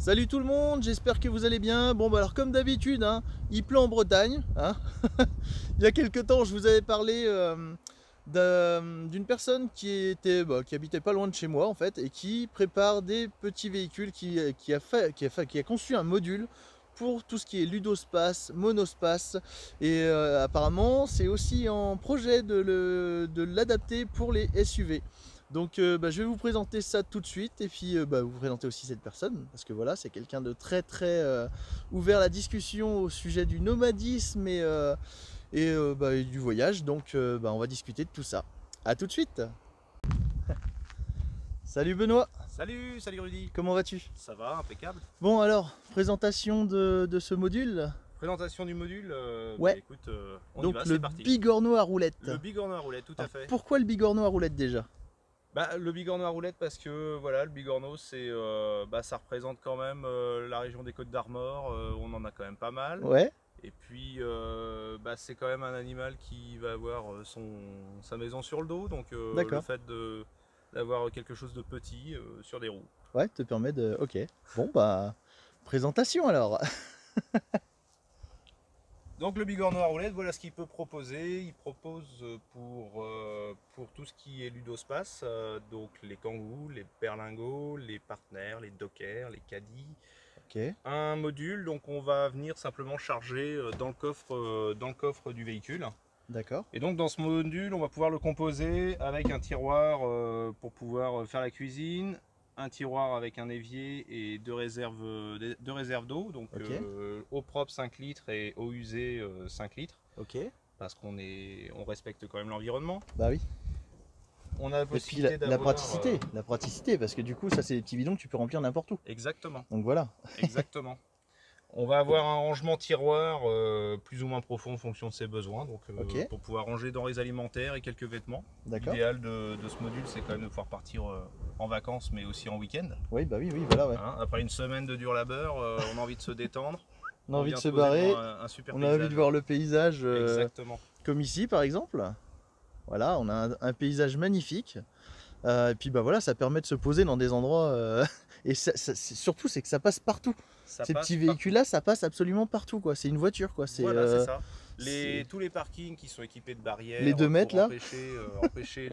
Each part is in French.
Salut tout le monde, j'espère que vous allez bien. Bon bah alors comme d'habitude, hein, il pleut en Bretagne. Hein. Il y a quelques temps, je vous avais parlé d'une personne qui habitait pas loin de chez moi en fait, et qui prépare des petits véhicules, qui a conçu un module pour tout ce qui est ludospace, monospace, et apparemment c'est aussi en projet de l'adapter pour les SUV. Donc je vais vous présenter ça tout de suite, et puis vous présenter aussi cette personne, parce que voilà, c'est quelqu'un de très ouvert à la discussion au sujet du nomadisme et du voyage. Donc on va discuter de tout ça. A tout de suite. Salut Benoît, Salut Rudy. comment vas-tu? Ça va, impeccable. Bon alors, présentation de ce module. Présentation du module, Ouais. écoute, on y Donc va, le c'est parti. bigorneau à roulette. Le bigorneau à roulette, tout à Alors, fait. pourquoi le bigorneau à roulette déjà? Le bigorneau à roulette parce que voilà, le bigorneau ça représente quand même la région des Côtes d'Armor, on en a quand même pas mal. Ouais. Et puis c'est quand même un animal qui va avoir sa maison sur le dos, donc le fait d'avoir quelque chose de petit sur des roues. Ouais, te permet de... Ok. Bon bah, présentation alors. Donc le bigorneau à roulette, voilà ce qu'il peut proposer. Il propose pour tout ce qui est ludospace, donc les kangous, les berlingots, les partenaires, les dockers, les caddies. Ok. Un module, donc on va venir simplement charger dans le coffre du véhicule. D'accord. Et donc dans ce module, on va pouvoir le composer avec un tiroir pour pouvoir faire la cuisine, un tiroir avec un évier et deux réserves d'eau, donc Ok. eau propre 5 litres et eau usée 5 litres, Ok. parce qu'on respecte quand même l'environnement. Bah oui. On a la Et puis possibilité la d'avoir... praticité, parce que du coup, ça c'est des petits bidons que tu peux remplir n'importe où. Exactement, Donc voilà. exactement. On va avoir un rangement tiroir plus ou moins profond en fonction de ses besoins, donc Ok. pour pouvoir ranger denrées alimentaires et quelques vêtements. D'accord. L'idéal de ce module, c'est quand même de pouvoir partir en vacances, mais aussi en week-end. Oui, bah oui, voilà, ouais. Hein, après une semaine de dur labeur, on a envie de se détendre. On a envie de vient se poser barrer, devant un super on a envie de voir le paysage, Exactement. comme ici par exemple. Voilà, on a un paysage magnifique. Et puis bah voilà, ça permet de se poser dans des endroits. Et surtout, c'est que ça passe partout. Ces petits véhicules-là, ça passe absolument partout, quoi. C'est une voiture, quoi. Voilà, c'est ça. c'est- Tous les parkings qui sont équipés de barrières Les 2 mètres, pour là. empêcher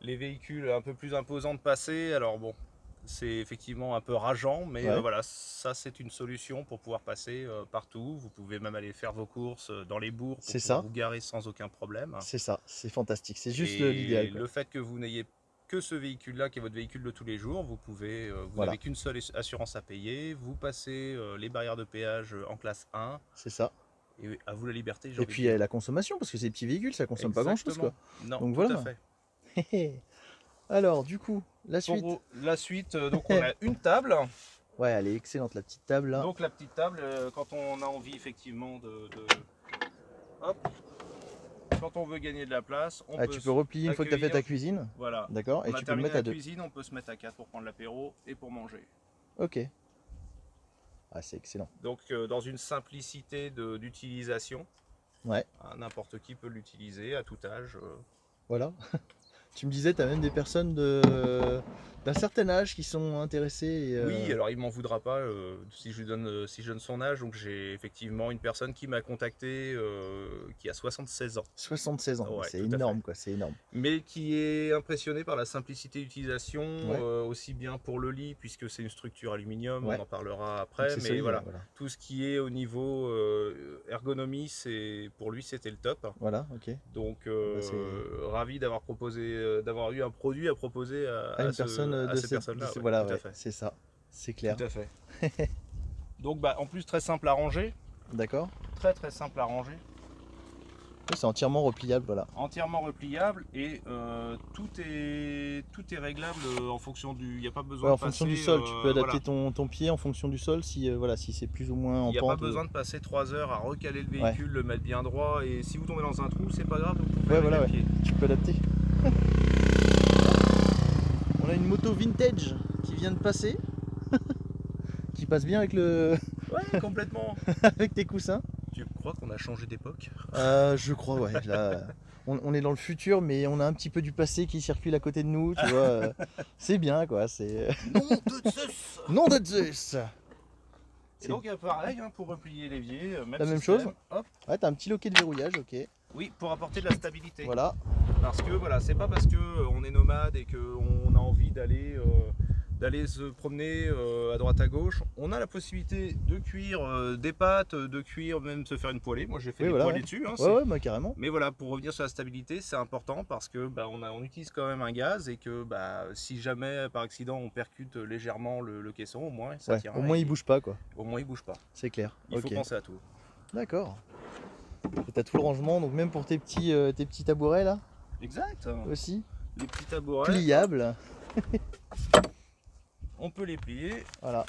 les véhicules un peu plus imposants de passer. Alors bon, c'est effectivement un peu rageant, mais Ouais. voilà, ça c'est une solution pour pouvoir passer partout. Vous pouvez même aller faire vos courses dans les bourgs pour C'est pouvoir ça. vous garer sans aucun problème. C'est ça, c'est fantastique. C'est juste Et l'idéal, quoi. le fait que vous n'ayez que ce véhicule-là, qui est votre véhicule de tous les jours, vous Voilà. n'avez qu'une seule assurance à payer, vous passez les barrières de péage en classe 1, C'est ça. et à vous la liberté, j'ai Et envie puis de dire. la consommation, parce que ces petits véhicules, ça consomme pas grand-chose, quoi. Non, Donc tout voilà. à fait. Alors, du coup, la suite. Pour la suite, donc on a une table. Ouais, elle est excellente, la petite table là. Donc la petite table, quand on a envie effectivement hop, quand on veut gagner de la place, on peut Tu peux replier une fois que tu as fait ta accueillir. cuisine. Voilà. D'accord. On Et a tu peux le terminé mettre à la 2. cuisine, on peut se mettre à 4 pour prendre l'apéro et pour manger. Ok. Ah, c'est excellent. Donc dans une simplicité d'utilisation, Ouais. n'importe qui peut l'utiliser à tout âge. Voilà. Tu me disais, tu as même des personnes d'un certain âge qui sont intéressées. Et, Oui, alors il m'en voudra pas si je donne son âge. Donc j'ai effectivement une personne qui m'a contacté qui a 76 ans. 76 ans. Ouais, C'est tout à énorme, fait. quoi. C'est énorme. Mais qui est impressionné par la simplicité d'utilisation, Ouais. aussi bien pour le lit, puisque c'est une structure aluminium, Ouais. on en parlera Donc, après, c'est mais solide, voilà, voilà. tout ce qui est au niveau ergonomie, pour lui c'était le top. Voilà, ok. Donc c'est- ravi d'avoir d'avoir eu un produit à proposer À une personne à de ces personnes-là. Ouais, voilà, tout à ouais, fait. c'est ça. C'est clair. Tout à fait. Donc en plus très simple à ranger, D'accord. très simple à ranger. C'est entièrement repliable, voilà. Entièrement repliable et tout est réglable en fonction du... Il n'y a pas besoin Ouais, en de fonction passer, du sol, tu peux adapter voilà. ton pied en fonction du sol si, voilà, si c'est plus ou moins en Il n'y a pente. pas besoin de passer 3 heures à recaler le Ouais. véhicule, le mettre bien droit, et si vous tombez dans un trou, c'est pas grave, vous pouvez Ouais, régler voilà, le ouais. pied. Tu peux adapter. On a une moto vintage qui vient de passer. Qui passe bien avec Ouais, complètement. avec tes coussins. Tu crois qu'on a changé d'époque? Je crois, ouais. Là, on est dans le futur, mais on a un petit peu du passé qui circule à côté de nous, tu vois. C'est bien, quoi. C'est Nom de Zeus. nom de Zeus. Et donc pareil, hein, pour replier l'évier, La même chose. Hop. Ouais, t'as un petit loquet de verrouillage, ok. Oui, pour apporter de la stabilité. Voilà. Parce que voilà, c'est pas parce que on est nomade et qu'on a envie d'aller se promener à droite à gauche. On a la possibilité de cuire des pâtes, de cuire, même se faire une poêlée. Moi j'ai fait des poêlées dessus. Hein, ouais, bah, carrément. Mais voilà, pour revenir sur la stabilité, c'est important parce que on utilise quand même un gaz et que si jamais par accident on percute légèrement le caisson, au moins ça tient. Au moins il bouge pas, quoi. Au moins il bouge pas. C'est clair. Il faut penser à tout. D'accord. T'as tout le rangement, donc même pour tes petits tabourets là. Exact. Aussi. Les petits tabourets. Pliables. On peut les plier. Voilà.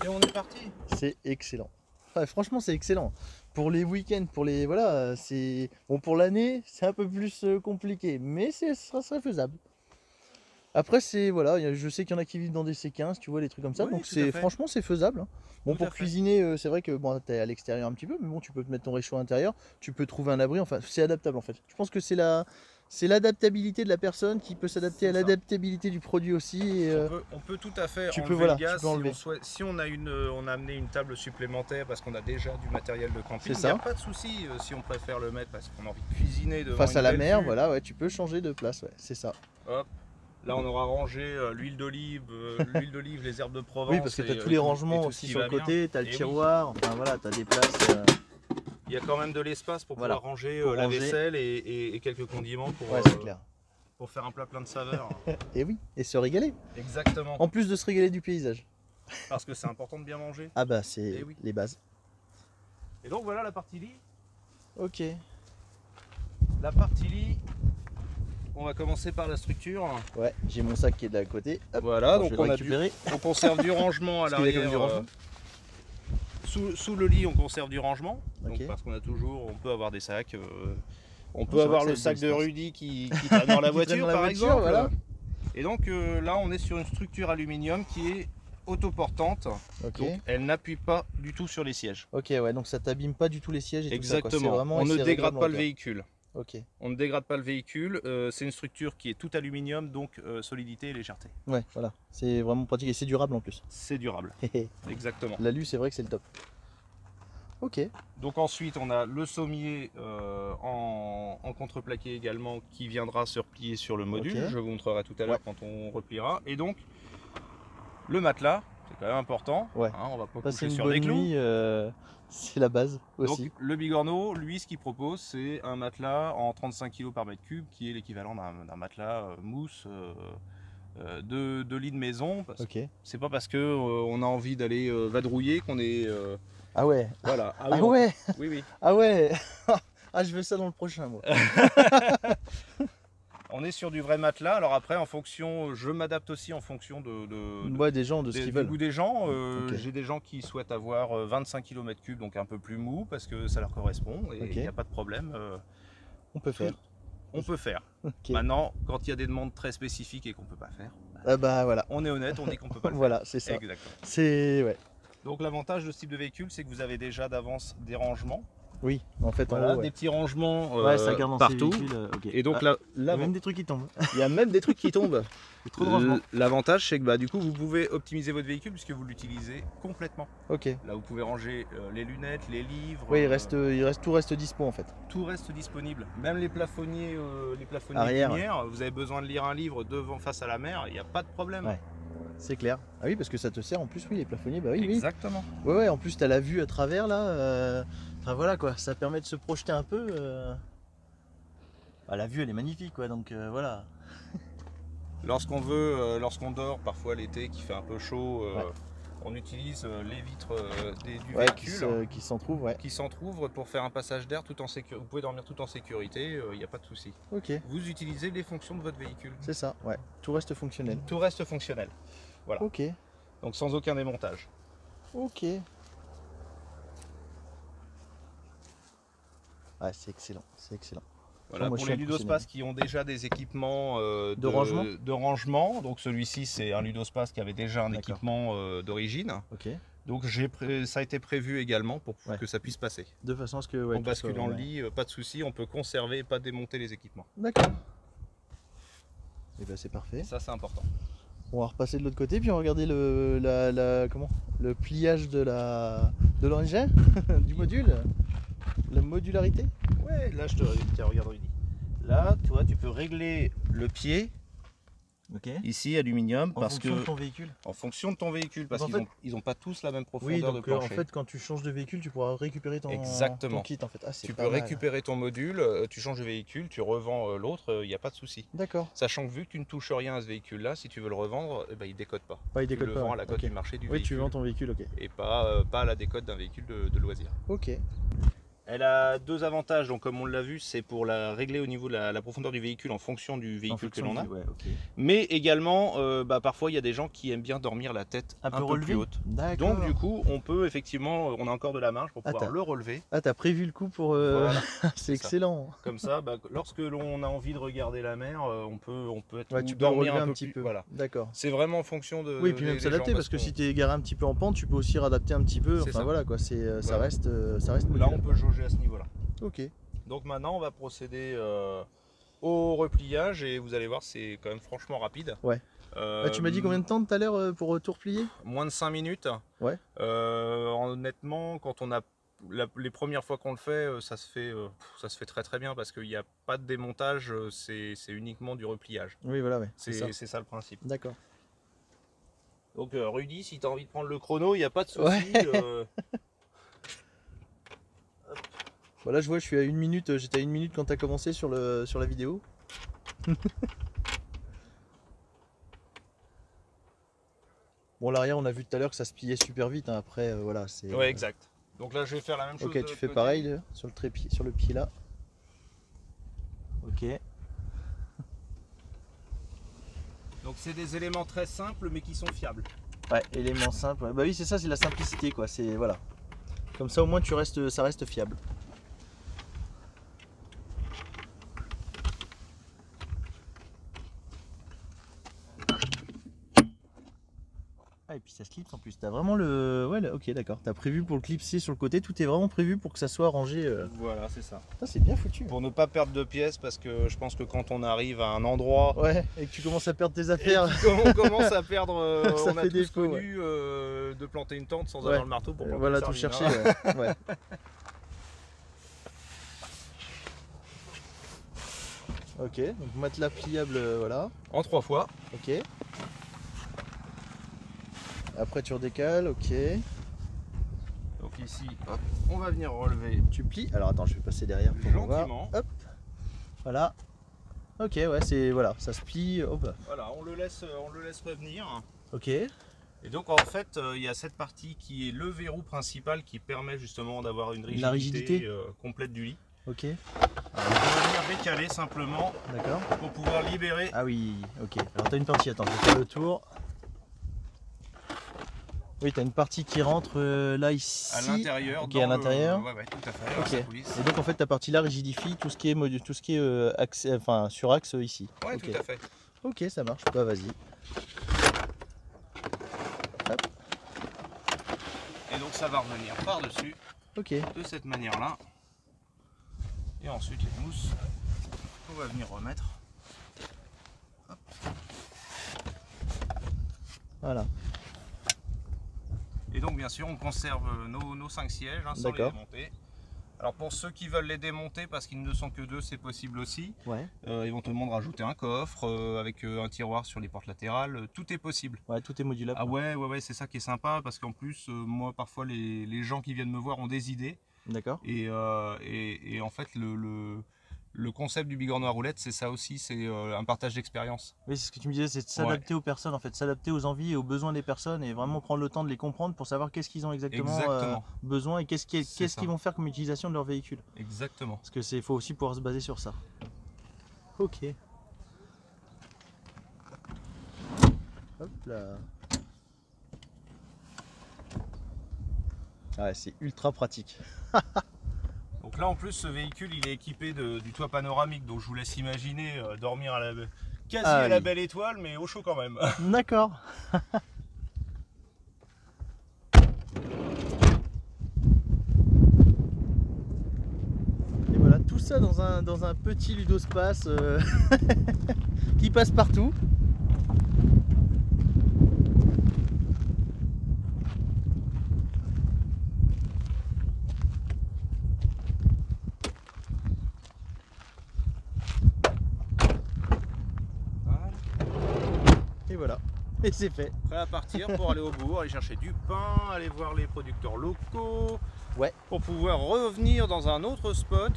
Et on est parti. C'est excellent. Enfin, franchement, c'est excellent. Pour les week-ends, pour les voilà, c'est bon pour l'année, c'est un peu plus compliqué, mais ça serait faisable. Après, c'est voilà, je sais qu'il y en a qui vivent dans des C15, tu vois, des trucs comme ça, Oui, donc c'est franchement c'est faisable. Hein. Bon, pour cuisiner, c'est vrai que bon, t'es à l'extérieur un petit peu, mais bon, tu peux te mettre ton réchaud à l'intérieur, tu peux trouver un abri, enfin, c'est adaptable en fait. Je pense que c'est l'adaptabilité de la personne qui peut s'adapter à l'adaptabilité du produit aussi. Et, on peut tout à fait tu enlever peux, voilà, le gaz tu peux enlever. si on a amené une table supplémentaire parce qu'on a déjà du matériel de camping. Il n'y a pas de souci si on préfère le mettre parce qu'on a envie de cuisiner devant face à la mer, vue. voilà, ouais, tu peux changer de place, ouais, c'est ça. Hop. Là, on aura rangé l'huile d'olive, les herbes de Provence. Oui, parce que tu as tous les rangements aussi sur le côté, tu as le tiroir, enfin voilà, tu as des places. Il y a quand même de l'espace pour pouvoir ranger la vaisselle et quelques condiments pour faire un plat plein de saveurs. Et oui, et se régaler. Exactement. En plus de se régaler du paysage. Parce que c'est important de bien manger. Ah bah c'est les bases. Et donc voilà la partie lit. Ok. La partie lit, on va commencer par la structure. Ouais, j'ai mon sac qui est de l'à côté. Hop, voilà, donc on conserve du rangement à l'arrière. Sous le lit, on conserve du rangement. Donc, parce qu'on a toujours, on peut avoir des sacs. On peut avoir le sac de Rudy qui traîne dans la voiture, par exemple. Voilà. Et donc là, on est sur une structure aluminium qui est autoportante. Donc elle n'appuie pas du tout sur les sièges. Ok, ouais, donc ça t'abîme pas du tout les sièges. Et exactement. Tout ça, quoi. On ne dégrade pas le véhicule. Ok. On ne dégrade pas le véhicule. C'est une structure qui est toute aluminium, donc solidité et légèreté. Ouais, voilà. C'est vraiment pratique et c'est durable en plus. C'est durable. Exactement. L'alu, c'est vrai que c'est le top. Ok. Donc ensuite on a le sommier en contreplaqué également qui viendra se replier sur le module. Je vous montrerai tout à l'heure quand on repliera. Et donc le matelas, c'est quand même important. Ouais. Hein, on va pas passer coucher une sur bonne des clous. nuit, c'est la base aussi. Donc le Bigorneau, lui, ce qu'il propose, c'est un matelas en 35 kg par mètre cube, qui est l'équivalent d'un matelas mousse de lit de maison. C'est pas parce que on a envie d'aller vadrouiller qu'on est ah ouais. Voilà. Ah ouais. Oui, oui. Ah ouais. Ah, je veux ça dans le prochain, moi. On est sur du vrai matelas. Alors après, en fonction, je m'adapte aussi en fonction des gens, de ce qu'ils veulent. Du goût des gens. J'ai des gens qui souhaitent avoir 25 km3, donc un peu plus mou, parce que ça leur correspond. Et il n'y a pas de problème. On peut faire. On peut faire. Maintenant, quand il y a des demandes très spécifiques et qu'on ne peut pas faire, voilà. On est honnête, on dit qu'on ne peut pas le faire. Voilà, c'est ça. Exactement. C'est Donc l'avantage de ce type de véhicule, c'est que vous avez déjà d'avance des rangements. Oui, en fait, voilà, en haut, des petits rangements ça garde dans partout. Okay. Et donc là, il y a même des trucs qui tombent. Il y a même des trucs qui tombent. Trop de rangements. L'avantage, c'est que du coup, vous pouvez optimiser votre véhicule puisque vous l'utilisez complètement. Ok. Là, vous pouvez ranger les lunettes, les livres. Oui, tout reste dispo en fait. Tout reste disponible. Même les plafonniers, arrière, lumière, vous avez besoin de lire un livre devant face à la mer, il n'y a pas de problème. Ouais. C'est clair. Ah oui, parce que ça te sert en plus, oui, les plafonniers, bah oui. Exactement. Oui. Ouais, en plus, tu as la vue à travers là. Enfin voilà quoi, ça permet de se projeter un peu. La vue, elle est magnifique quoi, donc voilà. Lorsqu'on dort, parfois l'été qui fait un peu chaud, on utilise les vitres du véhicule qui s'entrouvent, qui s'entrouvent pour faire un passage d'air tout en sécurité. Vous pouvez dormir tout en sécurité, il n'y a pas de souci. Ok. Vous utilisez les fonctions de votre véhicule. C'est ça, ouais. Tout reste fonctionnel. Tout reste fonctionnel. Voilà. Ok. Donc sans aucun démontage. Ok. Ah, c'est excellent, c'est excellent. Voilà, pour les ludospaces qui ont déjà des équipements de rangement. Donc celui-ci, c'est un ludospace qui avait déjà un équipement d'origine. Ok. Donc ça a été prévu également pour Ouais. que ça puisse passer. De façon à ce que... Ouais, En basculant le lit, pas de souci, on peut conserver et pas démonter les équipements. D'accord. Et ben c'est parfait. Ça c'est important. On va repasser de l'autre côté, puis on va regarder le pliage de l'engin, du module, la modularité. Ouais, là tiens, regarde Rudy. Là, tu vois, tu peux régler le pied, Ok. ici, aluminium, En fonction de ton véhicule. en fonction de ton véhicule, parce En qu'ils fait- ils ont pas tous la même Oui, profondeur de donc en plancher. fait, quand tu changes de véhicule, tu pourras récupérer ton Exactement. kit en fait. Ah, c'est Tu pas peux mal. récupérer ton module, tu changes de véhicule, tu revends l'autre, il n'y a pas de souci. D'accord. Sachant que vu que tu ne touches rien à ce véhicule-là, si tu veux le revendre, eh ben, il décode pas. Pas, il Tu décode le pas. vends à Ouais. la cote Ok. du marché du Oui, véhicule tu vends ton véhicule, ok. et pas à la décote d'un véhicule de loisir. Ok. Elle a deux avantages, donc comme on l'a vu, c'est pour la régler au niveau de la profondeur du véhicule en fonction du véhicule que l'on a. Ouais, ok. Mais également, parfois il y a des gens qui aiment bien dormir la tête un peu relevé. plus haute. D'accord. Donc du coup, on peut effectivement, on a encore de la marge pour pouvoir Attends. le relever. Ah, t'as prévu le coup pour... Voilà, c'est ça. excellent. Comme ça, lorsque l'on a envie de regarder la mer, on peut être Ouais, ou tu peux dormir relever un un peu petit plus. peu. Voilà. D'accord. C'est vraiment en fonction de. Oui, puis même des s'adapter, gens, parce que qu'on- si tu es garé un petit peu en pente, tu peux aussi adapter un petit peu. C'est Enfin ça. voilà quoi, ça Voilà. reste Là, modulable. on peut jauger à ce niveau-là. Ok. Donc maintenant, on va procéder au repliage et vous allez voir, c'est quand même franchement rapide. Ouais. Tu m'as dit combien de temps tout à l'heure pour tout replier? Moins de 5 minutes. Ouais. Honnêtement, quand on a les premières fois qu'on le fait, ça se fait très très bien parce qu'il n'y a pas de démontage, c'est uniquement du repliage. Oui, voilà, ouais. C'est ça. C'est ça le principe. D'accord. Donc Rudy, si tu as envie de prendre le chrono, il n'y a pas de souci. Ouais. Voilà, je vois, je suis à 1 minute. J'étais à 1 minute quand tu as commencé sur la vidéo. Bon, l'arrière, on a vu tout à l'heure que ça se pliait super vite. Hein. Après, voilà, c'est. Ouais, exact. Donc là, je vais faire la même chose. Ok, de tu l'autre fais côté. pareil sur le pied là. Ok. Donc c'est des éléments très simples mais qui sont fiables. Ouais, élément simple. Ouais. Bah oui, c'est ça, c'est la simplicité quoi. C'est voilà. Comme ça, au moins, ça reste fiable. Ah, et puis ça se clipse en plus. T'as vraiment le. Ouais, ok, d'accord. T'as prévu pour le clipser sur le côté. Tout est vraiment prévu pour que ça soit rangé. Voilà, c'est ça. Ça, c'est bien foutu. Pour ne pas perdre de pièces, parce que je pense que quand on arrive à un endroit Ouais, et que tu commences à perdre tes et affaires. qu'on commence à perdre, Ça on a fait tous défaut, connu de planter une tente sans Ouais. avoir le marteau pour planter Voilà, une tout sardine, chercher. hein. Ouais. Ouais. Ok, donc matelas pliable, voilà. En 3 fois. Ok. Après tu redécales, ok. Donc ici, hop, on va venir relever Tu plies. Alors attends, je vais passer derrière pour voir. gentiment. Hop. Voilà. Ok, ouais, c'est voilà, ça se plie. Hop. Voilà, on le laisse revenir. Ok. Et donc en fait, il y a cette partie qui est le verrou principal qui permet justement d'avoir une rigidité, La rigidité. complète du lit. Ok. Alors, on va venir décaler simplement D'accord. pour pouvoir libérer. Ah oui, ok. Alors t'as une partie, attends, je vais faire le tour. Oui, t'as une partie qui rentre là ici. À l'intérieur. Ok, à l'intérieur. Ouais, tout à fait. Ok. la coulisse. Et donc en fait ta partie là rigidifie tout ce qui est tout ce qui est axe, enfin sur axe ici. Ouais, Ok. tout à fait. Ok, ça marche. Bah vas-y. Hop. Et donc ça va revenir par-dessus Ok. de cette manière-là. Et ensuite les mousses, on va venir remettre. Voilà. Et donc bien sûr on conserve nos 5 sièges sans les D'accord. démonter. Alors pour ceux qui veulent les démonter parce qu'ils ne sont que 2, c'est possible aussi. Ouais. Éventuellement de rajouter un coffre avec un tiroir sur les portes latérales, tout est possible. Ouais, tout est modulable. Ah ouais, c'est ça qui est sympa parce qu'en plus moi parfois les gens qui viennent me voir ont des idées D'accord. et en fait le concept du Bigorneau à roulettes c'est ça aussi, c'est un partage d'expérience. Oui, c'est ce que tu me disais, c'est de s'adapter aux personnes, en fait, s'adapter aux envies et aux besoins des personnes et vraiment prendre le temps de les comprendre pour savoir qu'est-ce qu'ils ont exactement, besoin et qu'est-ce qu'ils vont faire comme utilisation de leur véhicule. Exactement. Parce que faut aussi pouvoir se baser sur ça. Ok. Hop là. Ouais, c'est ultra pratique. Donc là en plus ce véhicule il est équipé du toit panoramique, donc je vous laisse imaginer dormir à quasi à la belle étoile mais au chaud quand même. D'accord. ça dans un petit ludospace qui passe partout. Et voilà, et c'est fait. Prêt à partir pour aller au bourg, aller chercher du pain, aller voir les producteurs locaux. Ouais. Pour pouvoir revenir dans un autre spot.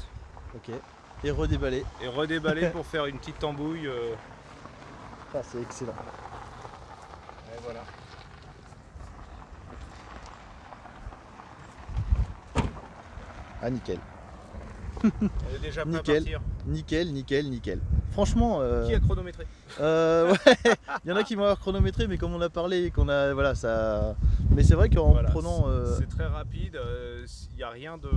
Ok. Et redéballer. Et redéballer pour faire une petite tambouille. Ah, c'est excellent. Et voilà. Ah, nickel. On est déjà prêt à partir. Nickel. Franchement. Qui a chronométré? Ouais, il y en a qui vont avoir chronométré, mais comme on a parlé, qu'on a. Voilà, ça. Mais c'est vrai qu'en prenant. C'est très rapide, il n'y a rien de.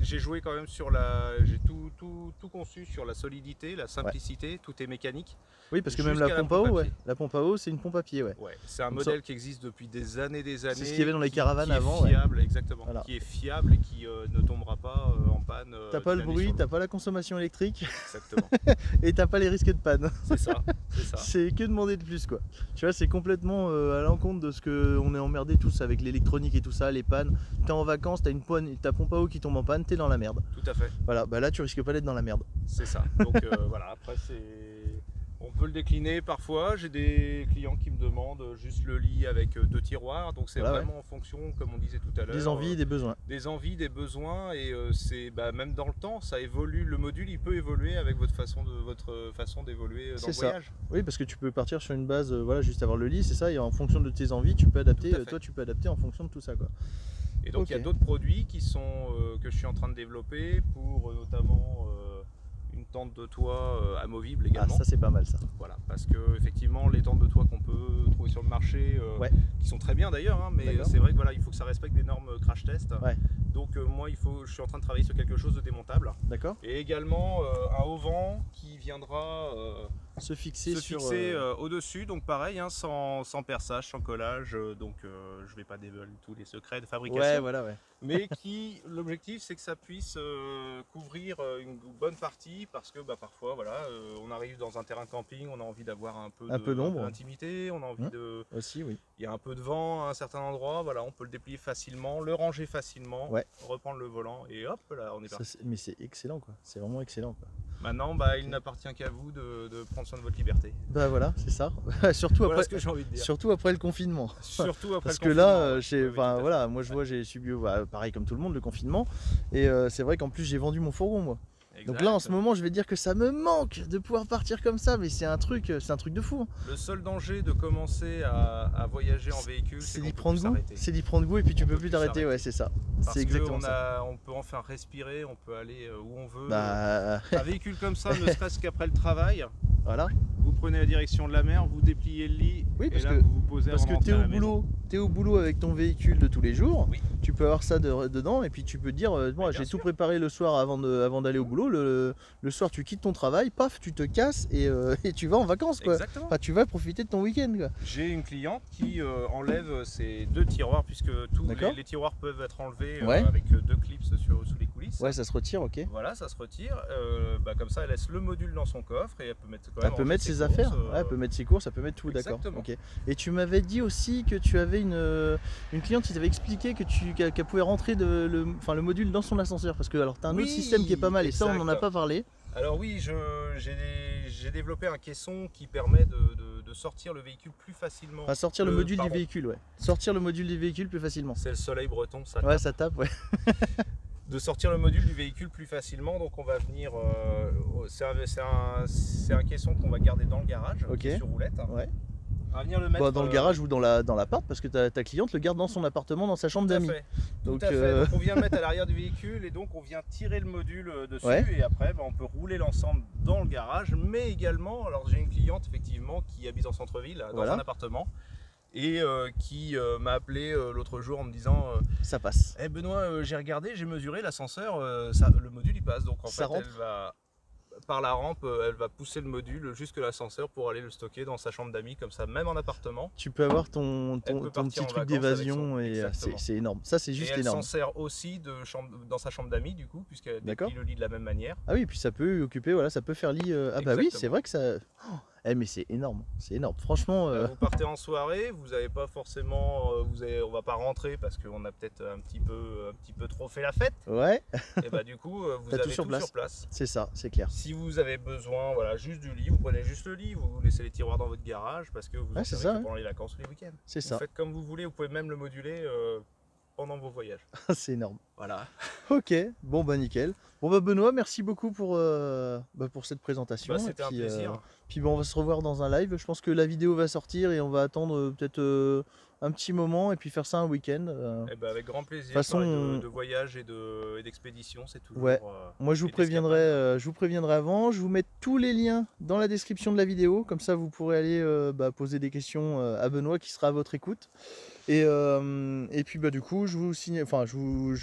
J'ai joué quand même sur la. J'ai tout conçu sur la solidité, la simplicité, tout est mécanique. Oui, parce que même la pompe à eau, ouais. La pompe à eau, c'est une pompe à pied, ouais. Ouais, c'est un modèle qui existe depuis des années. C'est ce qu'il y avait dans les caravanes avant. Qui est fiable, exactement. Voilà. Qui est fiable et qui ne tombera pas en panne. T'as pas le bruit, t'as pas la consommation électrique. Exactement. Et t'as pas les risques de panne. C'est ça. C'est que demander de plus, quoi. Tu vois, c'est complètement à l'encontre de ce qu'on est emmerdé tous avec l'électronique et tout ça, les pannes. T'es en vacances, t'as ta pompe à eau qui tombe en panne, t'es dans la merde. Tout à fait. Voilà, bah là tu risques pas d'être dans la merde. C'est ça. Donc voilà, après on peut le décliner parfois. J'ai des clients qui me demandent juste le lit avec 2 tiroirs. Donc c'est voilà, vraiment en fonction, comme on disait tout à l'heure. Des envies, des besoins. Des envies, des besoins. Et c'est même dans le temps, ça évolue. Le module, il peut évoluer avec votre façon d'évoluer dans le voyage. Oui, parce que tu peux partir sur une base, voilà, juste avoir le lit, c'est ça. Et en fonction de tes envies, tu peux adapter. Toi, tu peux adapter en fonction de tout ça, quoi. Et donc il y a d'autres produits qui sont, que je suis en train de développer pour notamment une tente de toit amovible également. Ah, ça c'est pas mal ça. Voilà, parce que effectivement les tentes de toit qu'on peut trouver sur le marché, qui sont très bien d'ailleurs, hein, mais c'est vrai que voilà, il faut que ça respecte des normes crash test. Ouais. Donc moi je suis en train de travailler sur quelque chose de démontable. D'accord. Et également un auvent qui viendra se fixer au-dessus, donc pareil, hein, sans perçage, sans collage, donc je vais pas dévoiler tous les secrets de fabrication. Ouais, voilà, ouais. Mais l'objectif c'est que ça puisse couvrir une bonne partie, parce que parfois voilà, on arrive dans un terrain camping, on a envie d'avoir un peu d'intimité, on a envie de... Aussi, oui. Il y a un peu de vent à un certain endroit, voilà, on peut le déplier facilement, le ranger facilement, reprendre le volant et hop là on est parti. Mais c'est excellent, quoi. C'est vraiment excellent, quoi. Maintenant, il n'appartient qu'à vous de prendre soin de votre liberté. Bah voilà, c'est ça. Surtout voilà après, ce que j'ai envie de dire. Surtout après le confinement. Surtout après parce le confinement. Parce que là, voilà, moi je vois, j'ai subi pareil comme tout le monde le confinement. Et c'est vrai qu'en plus j'ai vendu mon fourgon, moi. Exact. Donc là en ce moment je vais dire que ça me manque de pouvoir partir comme ça, mais c'est un truc de fou. Le seul danger de commencer à voyager en véhicule, c'est d'y prendre goût. C'est d'y prendre goût et puis tu peux plus t'arrêter, ouais, c'est ça. C'est exactement ça. On peut enfin respirer, on peut aller où on veut. Un véhicule comme ça, ne serait-ce qu'après le travail. Voilà. Vous prenez la direction de la mer, vous dépliez le lit, parce et là vous vous posez parce que t'es au boulot avec ton véhicule de tous les jours, tu peux avoir ça dedans et puis tu peux te dire, bon, j'ai tout préparé le soir avant d'aller au boulot, le soir tu quittes ton travail, paf, tu te casses et tu vas en vacances, quoi. Exactement. Enfin, tu vas profiter de ton week-end, quoi. J'ai une cliente qui enlève ses 2 tiroirs, puisque tous les tiroirs peuvent être enlevés avec 2 clips sous les coulisses. Ouais, ça se retire, ok. Voilà, ça se retire. Comme ça, elle laisse le module dans son coffre et elle peut mettre ses affaires, elle peut mettre ses courses, elle peut mettre tout, d'accord. Okay. Et tu m'avais dit aussi que tu avais une cliente qui t'avait expliqué qu'elle pouvait rentrer le module dans son ascenseur, parce que alors tu as un autre système qui est pas mal, et ça on n'en a pas parlé. Alors oui, j'ai développé un caisson qui permet de sortir le véhicule plus facilement. Enfin, sortir le module du véhicule, ouais. Sortir le module du véhicule plus facilement. C'est le soleil breton, ça tape. Ouais, ça tape, ouais. De sortir le module du véhicule plus facilement, donc on va venir, c'est un caisson qu'on va garder dans le garage, qui est sur roulette. Ouais. On va venir le mettre dans le garage ou dans l'appart, parce que ta cliente le garde dans son appartement, dans sa chambre d'amis. Tout à fait. Donc on vient le mettre à l'arrière du véhicule et donc on vient tirer le module dessus, et après on peut rouler l'ensemble dans le garage, mais également, alors j'ai une cliente effectivement qui habite en centre-ville, dans un appartement, et qui m'a appelé l'autre jour en me disant ça passe. Benoît, j'ai regardé, j'ai mesuré l'ascenseur, le module il passe, donc en fait elle va par la rampe, elle va pousser le module jusque l'ascenseur pour aller le stocker dans sa chambre d'amis, comme ça, même en appartement. Tu peux avoir ton Elle peut ton partir petit en truc vacances avec d'évasion son... et Exactement. c'est énorme. Ça, c'est Et juste elle s'en énorme. sert aussi dans sa chambre d'amis, du coup, puisqu'elle D'accord. déplie le lit de la même manière. Ah oui, puis ça peut occuper, voilà, ça peut faire lit. Ah bah oui, c'est Exactement. vrai que ça. Oh, eh, mais c'est énorme, c'est énorme. Franchement, Vous partez en soirée, vous n'avez pas forcément, on va pas rentrer parce qu'on a peut-être un petit peu trop fait la fête. ouais, Et bah du coup, vous T'as avez tout sur place. sur place. c'est ça, c'est clair. Si vous avez besoin, voilà, juste du lit, vous prenez juste le lit, vous laissez les tiroirs dans votre garage parce que vous en c'est servez ça, que ouais. pendant les vacances ou les week-ends. C'est Vous ça, faites comme vous voulez, vous pouvez même le moduler pendant vos voyages. c'est énorme. Voilà. Ok, bon bah nickel. Bon bah Benoît, merci beaucoup pour cette présentation. Bah, Et c'était un puis, plaisir. puis bon, on va se revoir dans un live. Je pense que la vidéo va sortir et on va attendre peut-être un petit moment et puis faire ça un week-end. Eh ben, avec grand plaisir. façon, Parler de voyage et d'expédition, c'est toujours. Ouais. Moi je vous et d'escapade. je vous préviendrai avant. Je vous mets tous les liens dans la description de la vidéo. Comme ça vous pourrez aller poser des questions à Benoît qui sera à votre écoute. Et puis bah du coup je vous signe, enfin je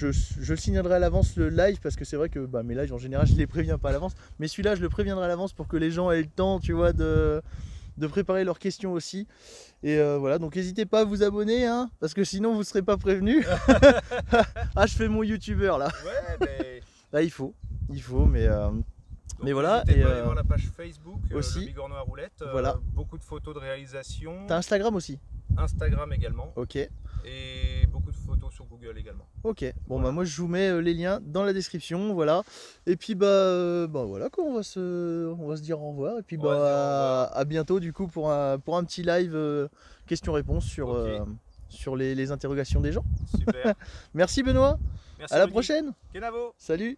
le signalerai à l'avance le live parce que c'est vrai que mes lives en général je les préviens pas à l'avance, mais celui-là je le préviendrai à l'avance pour que les gens aient le temps, tu vois, de préparer leurs questions aussi. Et voilà, donc n'hésitez pas à vous abonner, hein, parce que sinon vous serez pas prévenus. Ah, je fais mon youtubeur là. Ouais, mais. Là il faut, mais Donc, voilà. n'hésitez Et pas à aller voir la page Facebook, aussi, le Bigorneau à roulette. voilà. Beaucoup de photos de réalisation. T'as Instagram aussi? Instagram également. Ok. Et beaucoup de photos sur Google également. Ok, bon Voilà. bah moi je vous mets les liens dans la description, voilà. Et puis voilà quoi, on va se dire au revoir. Et puis On va se dire au revoir. à bientôt du coup pour un petit live question-réponse sur, Ok. sur les interrogations des gens. Super. Merci Benoît, Merci à la Rudy. prochaine. Kenavo. Salut.